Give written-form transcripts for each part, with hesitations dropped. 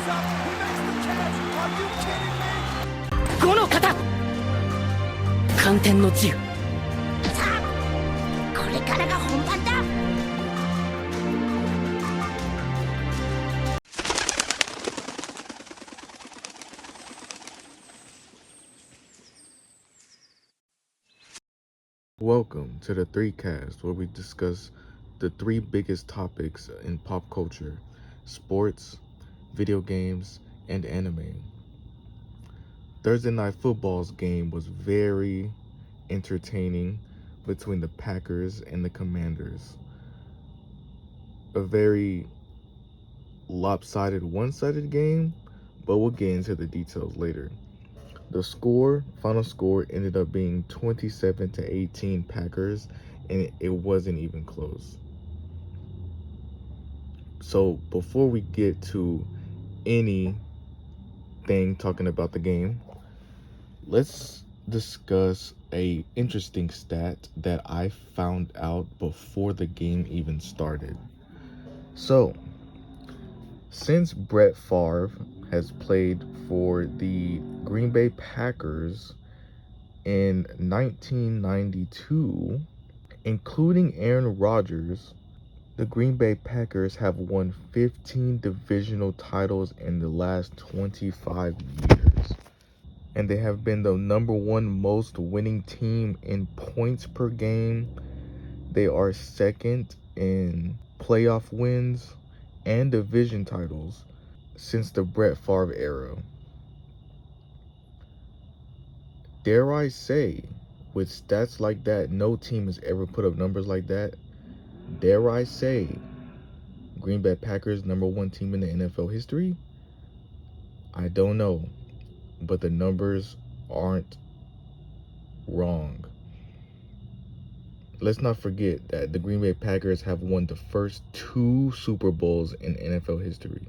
up. He makes the catch. Are you kidding me? 5の型寒天の銃さあこれからが本番だ。Welcome to the 3Cast, where we discuss the three biggest topics in pop culture: sports, video games, and anime. Thursday Night Football's game was very entertaining between the Packers and the Commanders. A very lopsided, one-sided game, but we'll get into the details later. The final score ended up being 27-18 Packers, and it wasn't even close. So before we get to anything talking about the game, let's discuss a interesting stat that I found out before the game even started. So, since Brett Favre has played for the Green Bay Packers in 1992, including Aaron Rodgers, the Green Bay Packers have won 15 divisional titles in the last 25 years. And they have been the number one most winning team in points per game. They are second in playoff wins and division titles since the Brett Favre era. Dare I say, with stats like that, no team has ever put up numbers like that. Dare I say, Green Bay Packers, number one team in the NFL history? I don't know, but the numbers aren't wrong. Let's not forget that the Green Bay Packers have won the first 2 Super Bowls in NFL history.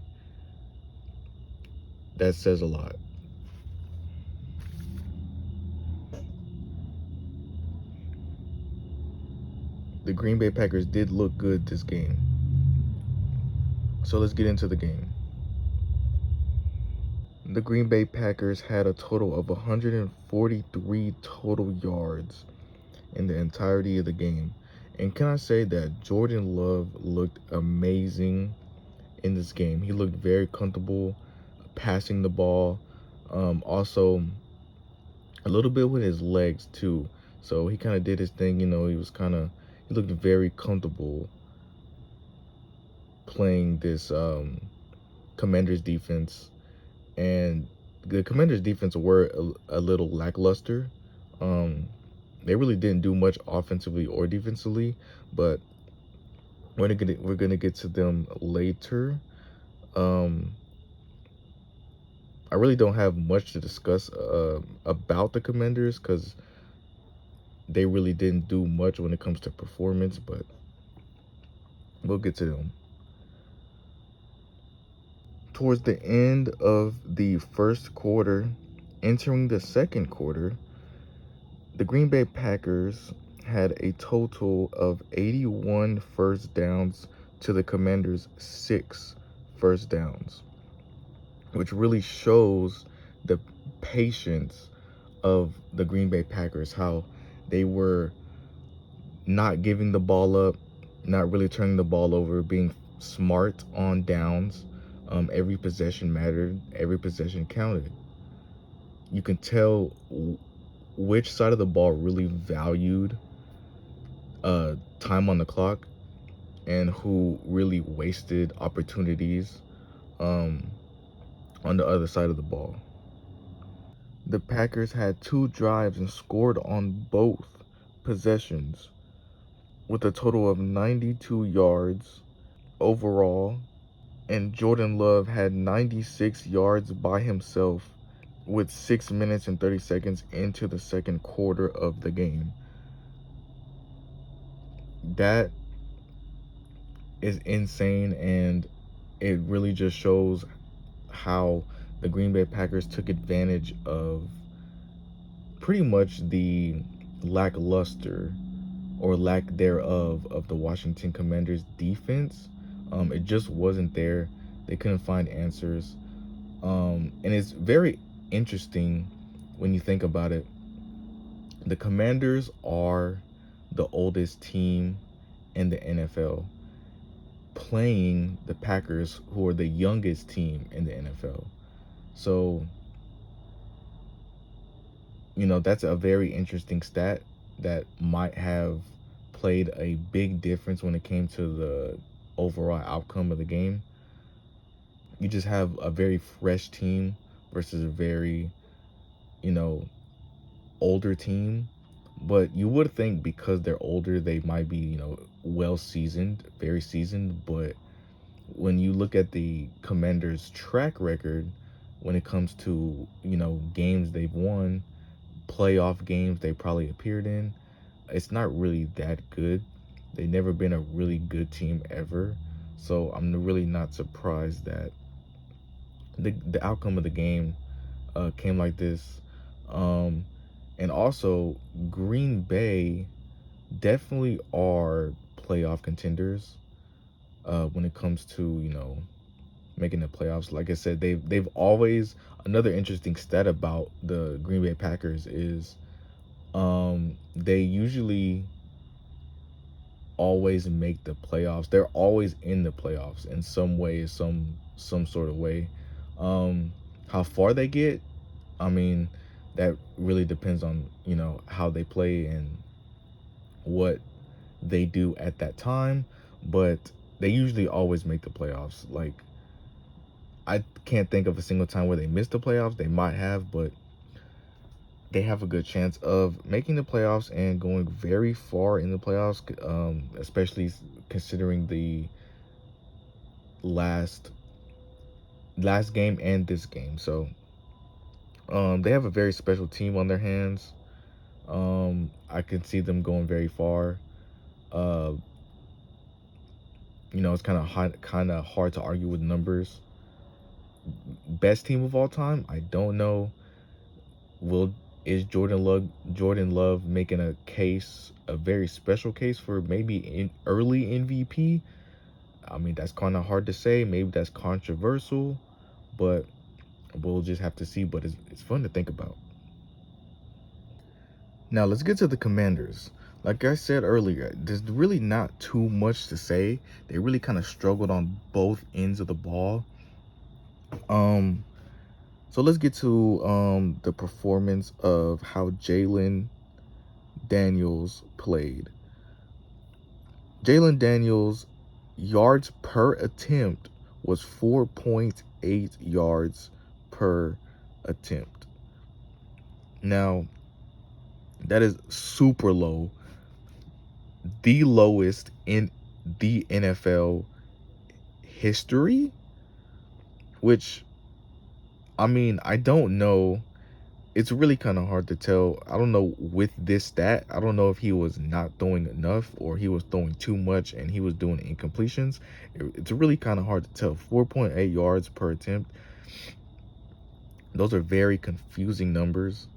That says a lot. The Green Bay Packers did look good this game. So let's get into the game. The Green Bay Packers had a total of 143 total yards in the entirety of the game. And can I say that Jordan Love looked amazing in this game. He looked very comfortable passing the ball. Also, a little bit with his legs too. So he kind of did his thing, he looked very comfortable playing this Commanders defense. And the Commanders defense were a little lackluster. They really didn't do much offensively or defensively, but we're gonna get to them later. I really don't have much to discuss about the Commanders because they really didn't do much when it comes to performance, but we'll get to them. Towards the end of the first quarter, entering the second quarter, the Green Bay Packers had a total of 81 first downs to the Commanders' 6 first downs, which really shows the patience of the Green Bay Packers, how they were not giving the ball up, not really turning the ball over, being smart on downs. Every possession mattered. Every possession counted. You can tell which side of the ball really valued time on the clock and who really wasted opportunities on the other side of the ball. The Packers had 2 drives and scored on both possessions with a total of 92 yards overall. And Jordan Love had 96 yards by himself with 6 minutes and 30 seconds into the second quarter of the game. That is insane, and it really just shows how the Green Bay Packers took advantage of pretty much the lackluster or lack thereof of the Washington Commanders defense. It just wasn't there. They couldn't find answers. And it's very interesting when you think about it. The Commanders are the oldest team in the NFL, playing the Packers, who are the youngest team in the NFL. So, that's a very interesting stat that might have played a big difference when it came to the overall outcome of the game. You just have a very fresh team versus a very, you know, older team. But you would think because they're older, they might be, well seasoned, very seasoned. But when you look at the Commanders' track record, when it comes to, games they've won, playoff games they probably appeared in, it's not really that good. They've never been a really good team ever. So I'm really not surprised that the outcome of the game came like this. Um, and also, Green Bay definitely are playoff contenders when it comes to making the playoffs. Like I said, they've always, another interesting stat about the Green Bay Packers is they usually always make the playoffs. They're always in the playoffs in some way, some sort of way. How far they get, I mean, that really depends on how they play and what they do at that time. But they usually always make the playoffs. Like, I can't think of a single time where they missed the playoffs. They might have, but they have a good chance of making the playoffs and going very far in the playoffs, especially considering the last game and this game. So they have a very special team on their hands. I can see them going very far. Uh, it's kind of hard to argue with numbers. Best team of all time? I don't know. Is Jordan Love making a case, a very special case for maybe in early MVP? I mean, that's kind of hard to say. Maybe that's controversial, but we'll just have to see. But it's fun to think about. Now let's get to the Commanders. Like I said earlier, there's really not too much to say. They really kind of struggled on both ends of the ball. So let's get to the performance of how Jalen Daniels played. Jalen Daniels' yards per attempt was 4.8 yards per attempt. Now, that is super low, the lowest in the NFL history, which, I mean, I don't know. It's really kind of hard to tell. I don't know with this stat. I don't know if he was not throwing enough or he was throwing too much and he was doing incompletions. It's really kind of hard to tell. 4.8 yards per attempt. Those are very confusing numbers.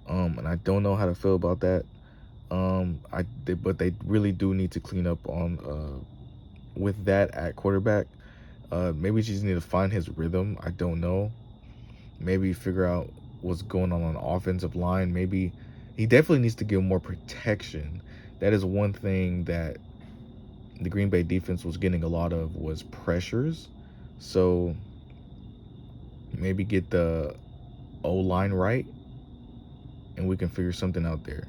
And I don't know how to feel about that. But they really do need to clean up on with that at quarterback. Maybe you just need to find his rhythm. I don't know. Maybe figure out what's going on offensive line. Maybe he definitely needs to get more protection. That is one thing that the Green Bay defense was getting a lot of, was pressures. So maybe get the O-line right and we can figure something out there.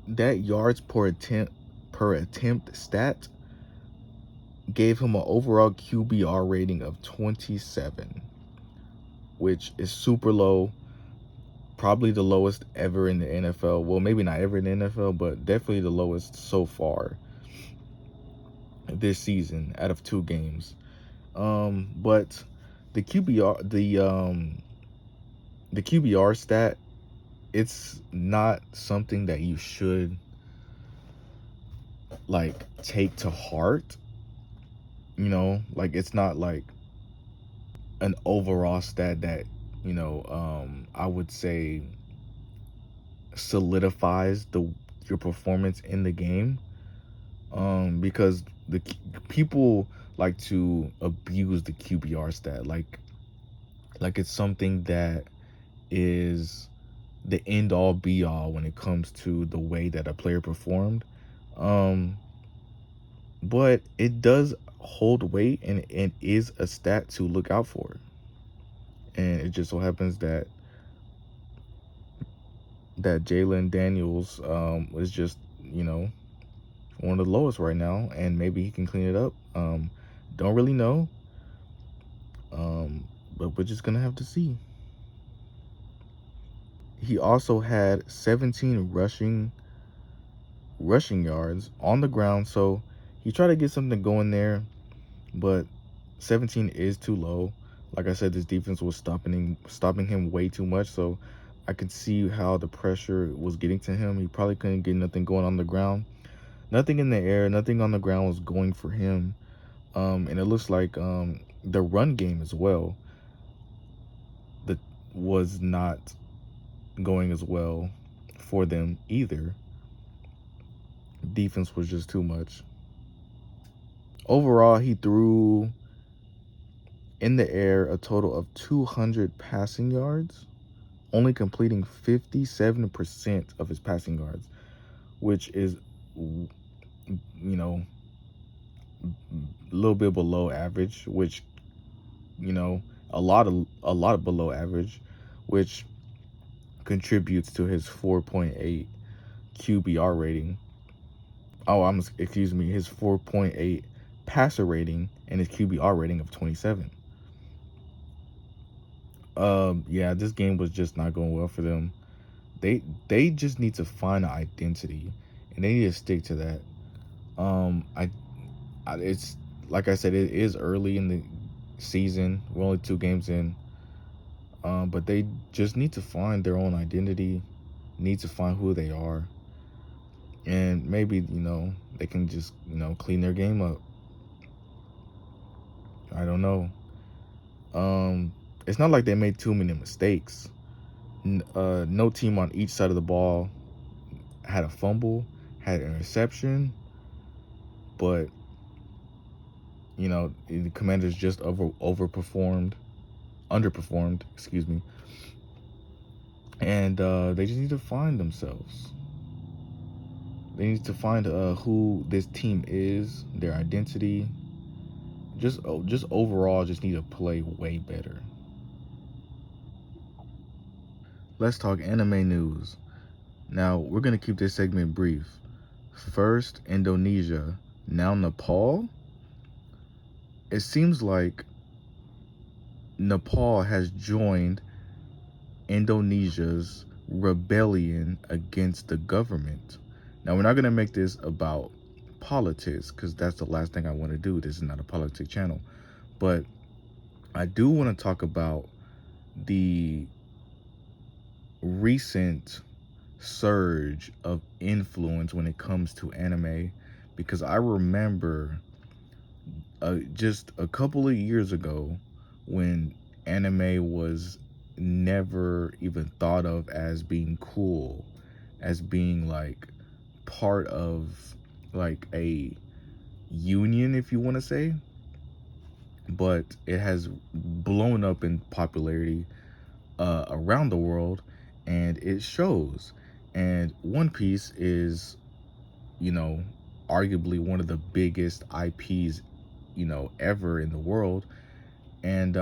That yards per attempt stat gave him an overall QBR rating of 27, which is super low. Probably the lowest ever in the NFL. Well, maybe not ever in the NFL, but definitely the lowest so far this season out of 2 games. But the QBR stat, it's not something that you should like take to heart. Like, it's not like an overall stat that I would say solidifies your performance in the game, because the people like to abuse the QBR stat, like it's something that is the end all be all when it comes to the way that a player performed. But it does hold weight, and it is a stat to look out for. And it just so happens that Jalen Daniels is just, one of the lowest right now, and maybe he can clean it up. Don't really know, but we're just gonna have to see. He also had 17 rushing yards on the ground, so he tried to get something going there, but 17 is too low. Like I said, this defense was stopping him way too much, so I could see how the pressure was getting to him. He probably couldn't get nothing going on the ground. Nothing in the air, nothing on the ground was going for him. And it looks like the run game as well that was not going as well for them either. Defense was just too much. Overall, he threw in the air a total of 200 passing yards, only completing 57% of his passing yards, which is, a little bit below average, which, a lot below average, which contributes to his 4.8 QBR rating. Excuse me, his 4.8 passer rating and his QBR rating of 27. Yeah, this game was just not going well for them. They just need to find an identity, and they need to stick to that. It's like I said, it is early in the season. We're only 2 games in. But they just need to find their own identity, need to find who they are, and maybe, they can just, clean their game up. I don't know. It's not like they made too many mistakes. No team on each side of the ball had a fumble, had an interception, but, the Commanders just underperformed, excuse me. And they just need to find themselves. They need to find who this team is, their identity. Just overall, just need to play way better. Let's talk anime news. Now, we're going to keep this segment brief. First, Indonesia, now Nepal. It seems like Nepal has joined Indonesia's rebellion against the government. Now, we're not going to make this about politics, because that's the last thing I want to do. This is not a politics channel. But I do want to talk about the recent surge of influence when it comes to anime, because I remember just a couple of years ago when anime was never even thought of as being cool, as being like part of like a union, if you want to say. But it has blown up in popularity around the world, and it shows. And One Piece is, arguably one of the biggest IPs, ever in the world. And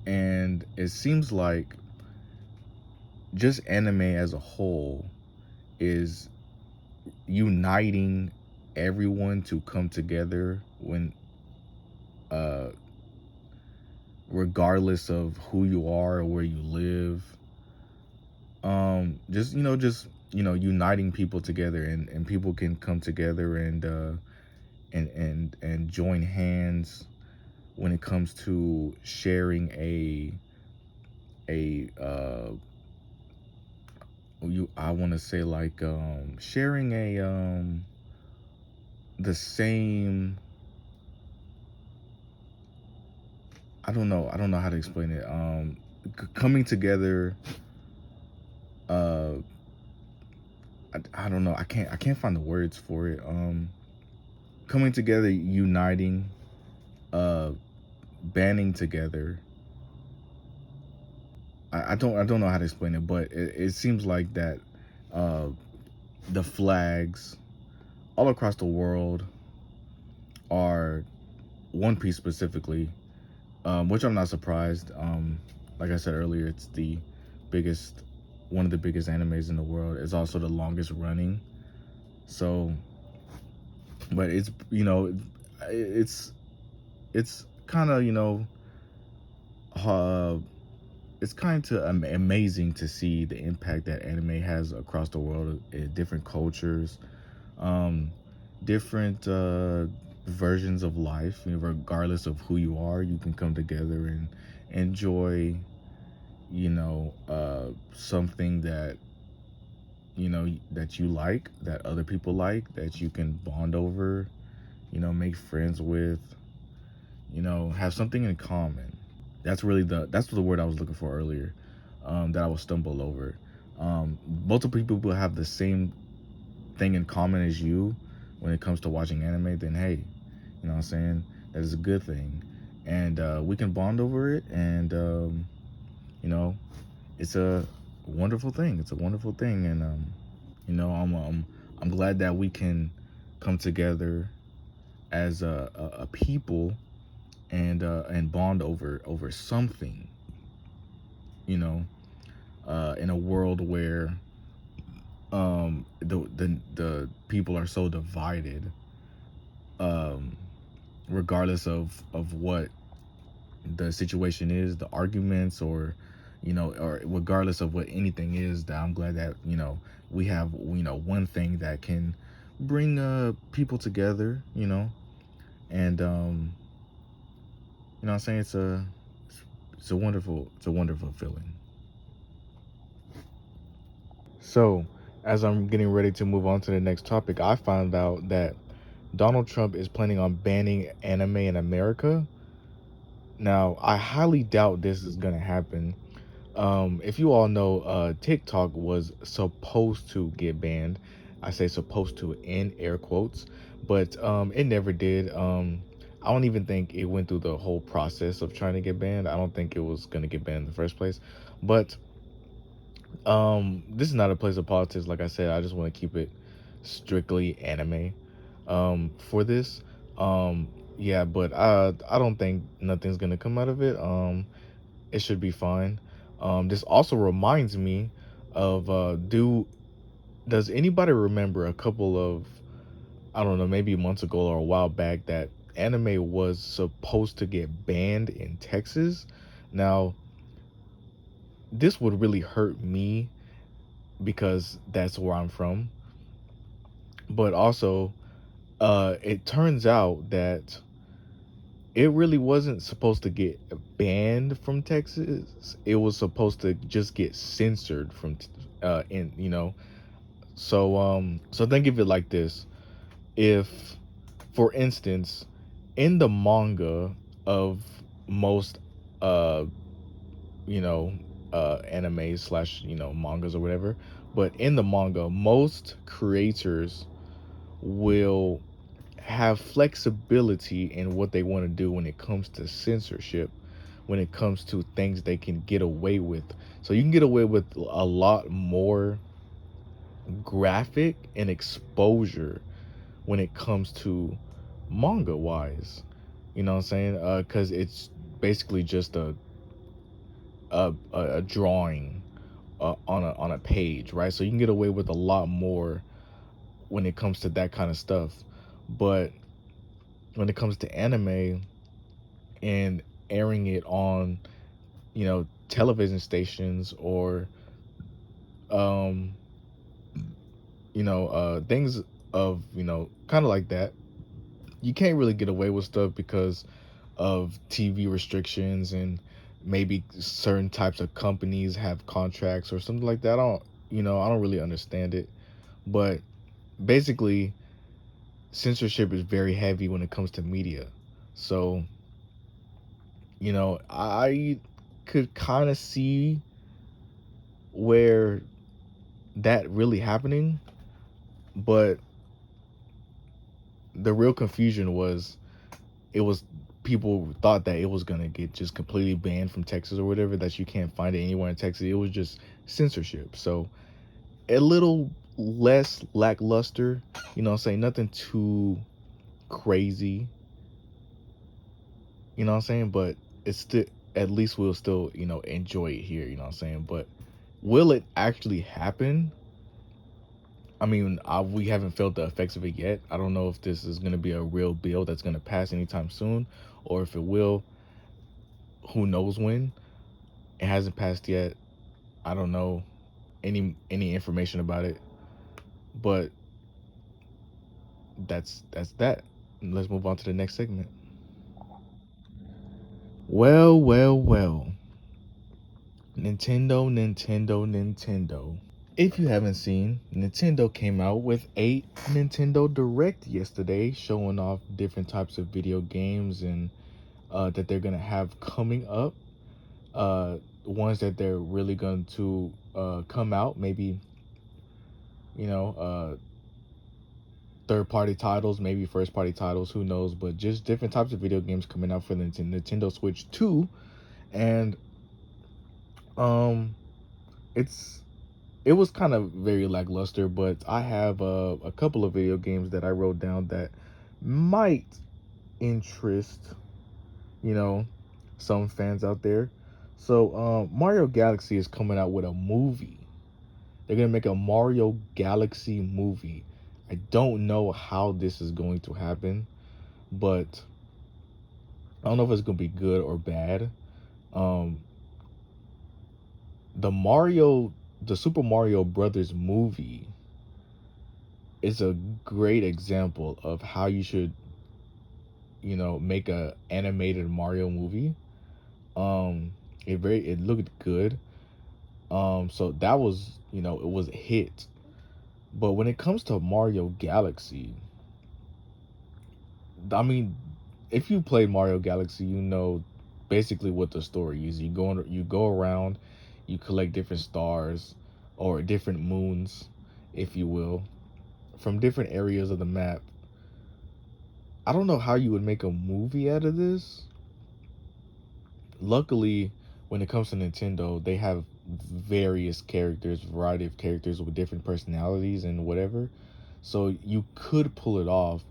it seems like just anime as a whole is uniting everyone to come together when regardless of who you are or where you live. Uniting people together, and people can come together and join hands when it comes to sharing I want to say like sharing the same, I don't know how to explain it. Coming together. I don't know. I can't find the words for it. coming together, uniting, banding together. I don't know how to explain it, but it seems like that uh, the flags all across the world are One Piece specifically, which I'm not surprised. Like I said earlier, it's the biggest, one of the biggest animes in the world. It's also the longest running. So, but it's it's kind of uh, it's kind of amazing to see the impact that anime has across the world, different cultures, um, different versions of life. Regardless of who you are, you can come together and enjoy, something that that you like, that other people like, that you can bond over, make friends with, have something in common. That's the word I was looking for earlier, that I will stumble over. Multiple people have the same thing in common as you when it comes to watching anime, then hey, what I'm saying? That is a good thing. And we can bond over it, and you know, it's a wonderful thing. It's a wonderful thing, and I'm glad that we can come together as a people and bond over something, you know, in a world where the people are so divided, um, regardless of what the situation is, the arguments, or regardless of what anything is. That I'm glad that we have one thing that can bring people together, and what I'm saying, it's a wonderful feeling. So, as I'm getting ready to move on to the next topic, I found out that Donald Trump is planning on banning anime in America. Now, I highly doubt this is going to happen. If you all know, TikTok was supposed to get banned. I say supposed to in air quotes, but it never did. I don't even think it went through the whole process of trying to get banned. I don't think it was going to get banned in the first place. But this is not a place of politics. Like I said, I just want to keep it strictly anime. For this, yeah, but I don't think nothing's gonna come out of it. It should be fine. This also reminds me of does anybody remember a couple of, I don't know, maybe months ago or a while back, that anime was supposed to get banned in Texas? Now, this would really hurt me because that's where I'm from. But also, it turns out that it really wasn't supposed to get banned from Texas. It was supposed to just get censored from, in So think of it like this: if, for instance, in the manga of most, uh, you know, anime slash mangas or whatever, but in the manga, most creators will have flexibility in what they want to do when it comes to censorship, when it comes to things they can get away with. So you can get away with a lot more graphic and exposure when it comes to manga wise. You know what I'm saying? Because it's basically just a drawing on a page, right? So you can get away with a lot more when it comes to that kind of stuff. But when it comes to anime and airing it on, television stations, or um, things of, kind of like that, you can't really get away with stuff because of TV restrictions, and maybe certain types of companies have contracts or something like that. I don't really understand it, but basically censorship is very heavy when it comes to media. So, I could kind of see where that really happening, but the real confusion was, it was people thought that it was gonna get just completely banned from Texas or whatever, that you can't find it anywhere in Texas. It was just censorship. So a little less lackluster, you know what I'm saying? Nothing too crazy, you know what I'm saying? But it's still, at least we'll still, you know, enjoy it here, you know what I'm saying? But will it actually happen? I mean, we haven't felt the effects of it yet. I don't know if this is going to be a real bill that's going to pass anytime soon, or if it will, who knows when. It hasn't passed yet. I don't know any information about it. But that's that. Let's move on to the next segment. Well. Nintendo. If you haven't seen, Nintendo came out with a Nintendo Direct yesterday, showing off different types of video games and that they're gonna have coming up. Ones that they're really going to come out, maybe, you know, third-party titles, maybe first-party titles, who knows? But just different types of video games coming out for the Nintendo Switch 2, and um, it was kind of very lackluster. But I have a couple of video games that I wrote down that might interest, you know, some fans out there. So Mario Galaxy is coming out with a movie. They're gonna make a Mario Galaxy movie. I don't know how this is going to happen, but I don't know if it's gonna be good or bad. Um, the Super Mario Brothers movie is a great example of how you should, you know, make a animated Mario movie. It looked good. So that was, you know, it was a hit. But when it comes to Mario Galaxy, I mean, if you played Mario Galaxy, you know basically what the story is. You go around, you collect different stars or different moons, if you will, from different areas of the map. I don't know how you would make a movie out of this. Luckily, when it comes to Nintendo, they have variety of characters with different personalities and whatever. So you could pull it off.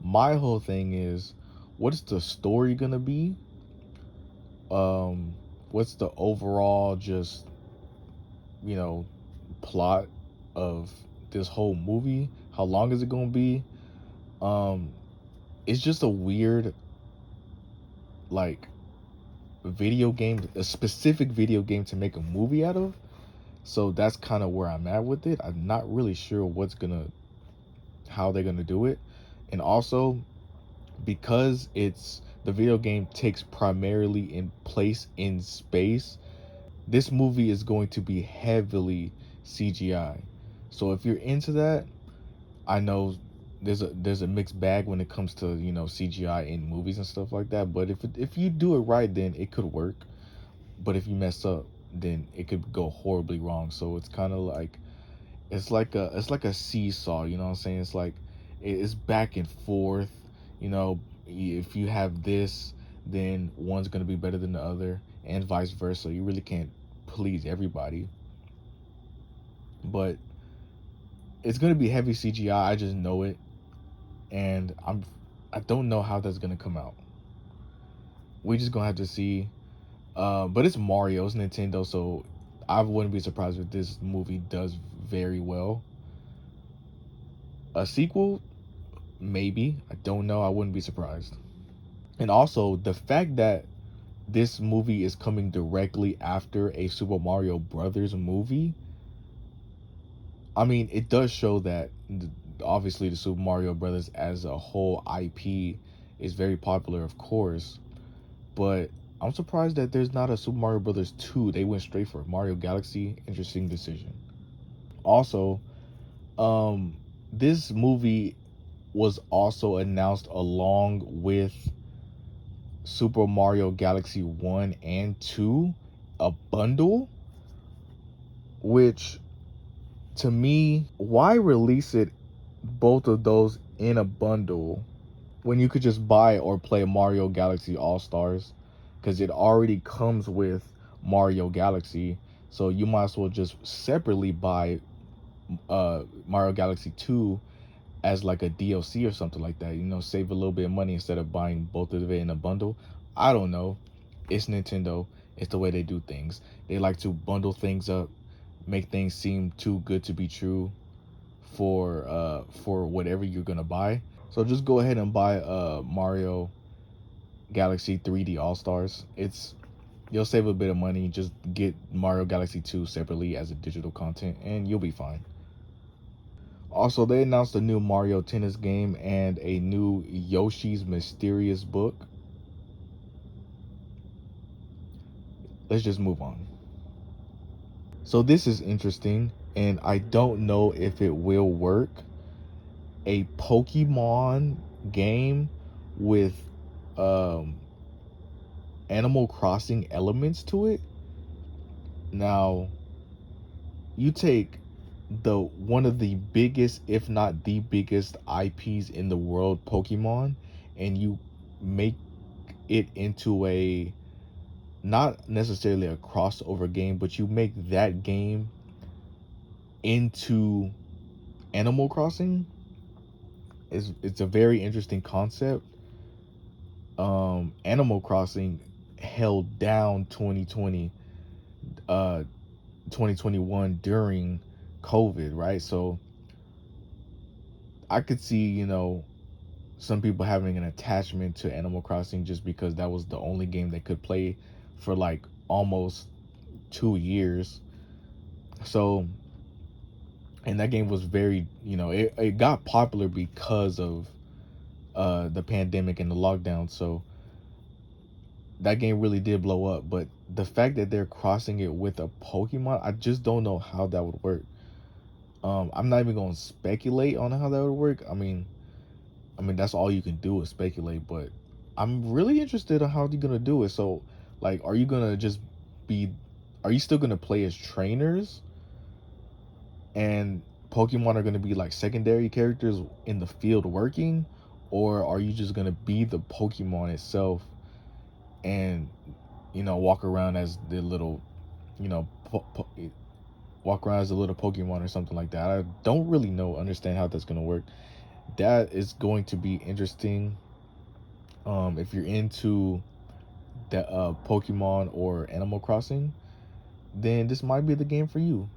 My whole thing is, what's the story gonna be? What's the overall, just, you know, plot of this whole movie? How long is it gonna be? Um, it's just a weird, like, a specific video game to make a movie out of. So that's kind of where I'm at with it. I'm not really sure how they're gonna do it. And also, because the video game takes primarily in place in space, this movie is going to be heavily CGI. So if you're into that, I know there's a mixed bag when it comes to, you know, CGI in movies and stuff like that. But if you do it right, then it could work. But if you mess up, then it could go horribly wrong. So it's kind of like, it's like a seesaw, you know what I'm saying? It's like, it's back and forth, you know. If you have this, then one's going to be better than the other, and vice versa. You really can't please everybody. But it's going to be heavy CGI. I just know it. And I don't know how that's going to come out. We just going to have to see. But it's Mario, it's Nintendo, so I wouldn't be surprised if this movie does very well. A sequel, maybe. I don't know. I wouldn't be surprised. And also, the fact that this movie is coming directly after a Super Mario Brothers movie, I mean, it does show that obviously the Super Mario Brothers as a whole IP is very popular, of course. But I'm surprised that there's not a Super Mario Brothers 2. They went straight for Mario Galaxy. Interesting decision. Also, this movie was also announced along with Super Mario Galaxy 1 and 2, a bundle, which, to me, why release it, both of those in a bundle, when you could just buy or play Mario Galaxy All Stars, because it already comes with Mario Galaxy. So you might as well just separately buy Mario Galaxy 2 as like a DLC or something like that. You know, save a little bit of money instead of buying both of it in a bundle. I don't know. It's Nintendo. It's the way they do things. They like to bundle things up, make things seem too good to be true for whatever you're gonna buy. So just go ahead and buy Mario Galaxy 3D All Stars. You'll save a bit of money. Just get Mario Galaxy 2 separately as a digital content and you'll be fine. Also, they announced a new Mario Tennis game and a new Yoshi's Mysterious Book. Let's just move on. So this is interesting, and I don't know if it will work. A Pokemon game with Animal Crossing elements to it. Now, you take the one of the biggest, if not the biggest IPs in the world, Pokemon, and you make it into a, not necessarily a crossover game, but you make that game into Animal Crossing. It's a very interesting concept. Animal Crossing held down 2021 during COVID, right? So I could see, some people having an attachment to Animal Crossing just because that was the only game they could play for like almost 2 years. So, and that game was very, it got popular because of the pandemic and the lockdown. So that game really did blow up. But the fact that they're crossing it with a Pokemon, I just don't know how that would work. I'm not even going to speculate on how that would work. I mean, that's all you can do is speculate. But I'm really interested in how you're gonna do it. So, like, are you gonna just be? Are you still gonna play as trainers? And Pokemon are gonna be like secondary characters in the field working, or are you just gonna be the Pokemon itself and walk around as the little, you know, walk around as a little Pokemon or something like that? I don't really understand how that's gonna work. That is going to be interesting. If you're into the Pokemon or Animal Crossing, then this might be the game for you.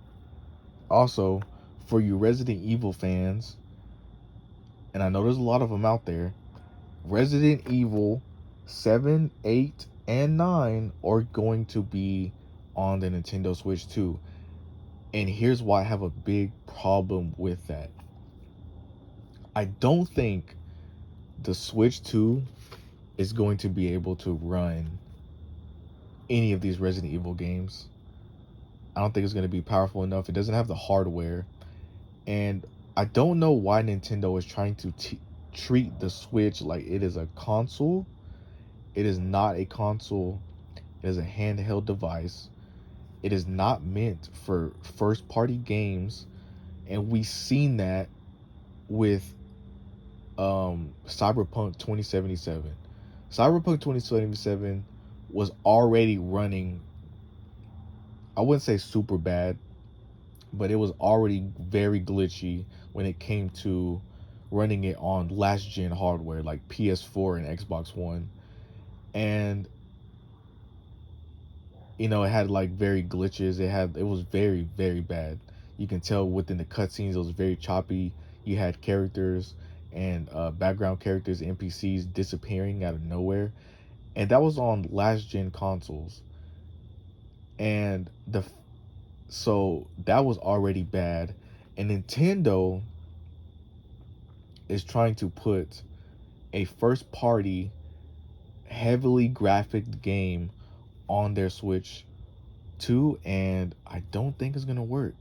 Also, for you Resident Evil fans, and I know there's a lot of them out there, Resident Evil 7, 8, and 9 are going to be on the Nintendo Switch too. And here's why I have a big problem with that. I don't think the Switch 2 is going to be able to run any of these Resident Evil games. I don't think it's going to be powerful enough. It doesn't have the hardware. And I don't know why Nintendo is trying to treat the Switch like it is a console. It is not a console. It is a handheld device. It is not meant for first party games. And we've seen that with Cyberpunk 2077. Cyberpunk 2077 was already running, I wouldn't say super bad, but it was already very glitchy when it came to running it on last gen hardware like PS4 and Xbox One. And it had like very glitches. It was very, very bad. You can tell within the cutscenes it was very choppy. You had characters and background characters, NPCs disappearing out of nowhere. And that was on last gen consoles. And so that was already bad. And Nintendo is trying to put a first party heavily graphic game on their Switch 2, and I don't think it's gonna work.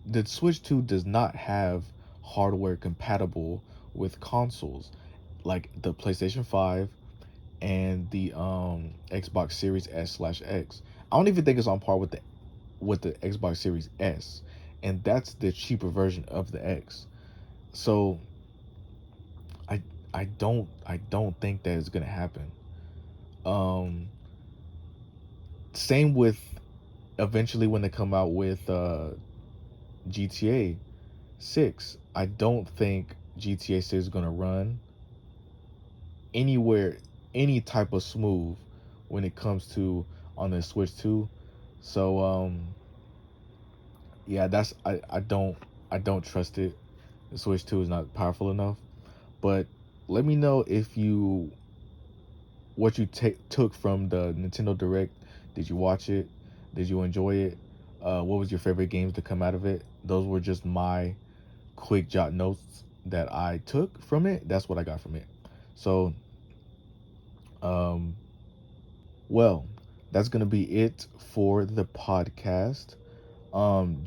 The Switch 2 does not have hardware compatible with consoles like the PlayStation 5 and the Xbox Series S/X. I don't even think it's on par with the Xbox Series S, and that's the cheaper version of the X. So I don't think that is gonna happen. Same with eventually when they come out with GTA 6. I don't think GTA 6 is gonna run anywhere any type of smooth when it comes to on the Switch 2. So yeah, that's I don't trust it. The Switch 2 is not powerful enough. But let me know if you what you took from the Nintendo Direct. Did you watch it? Did you enjoy it? What was your favorite games to come out of it? Those were just my quick jot notes that I took from it. That's what I got from it. So, um, well, that's gonna be it for the podcast.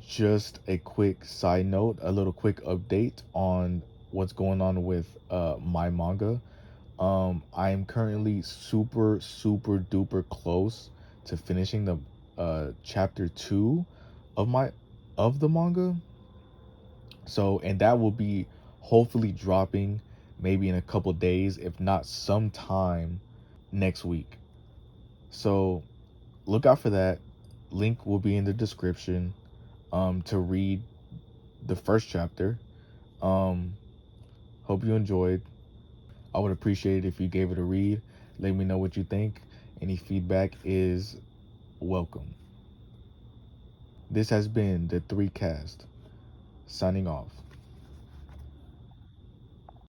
Just a quick side note, a little quick update on what's going on with my manga. I am currently super duper close to finishing the chapter 2 of the manga. So, and that will be hopefully dropping maybe in a couple days, if not sometime next week. So, look out for that. Link will be in the description to read the first chapter. Um Hope you enjoyed. I would appreciate it if you gave it a read. Let me know what you think. Any feedback is welcome. This has been the 3Cast, signing off.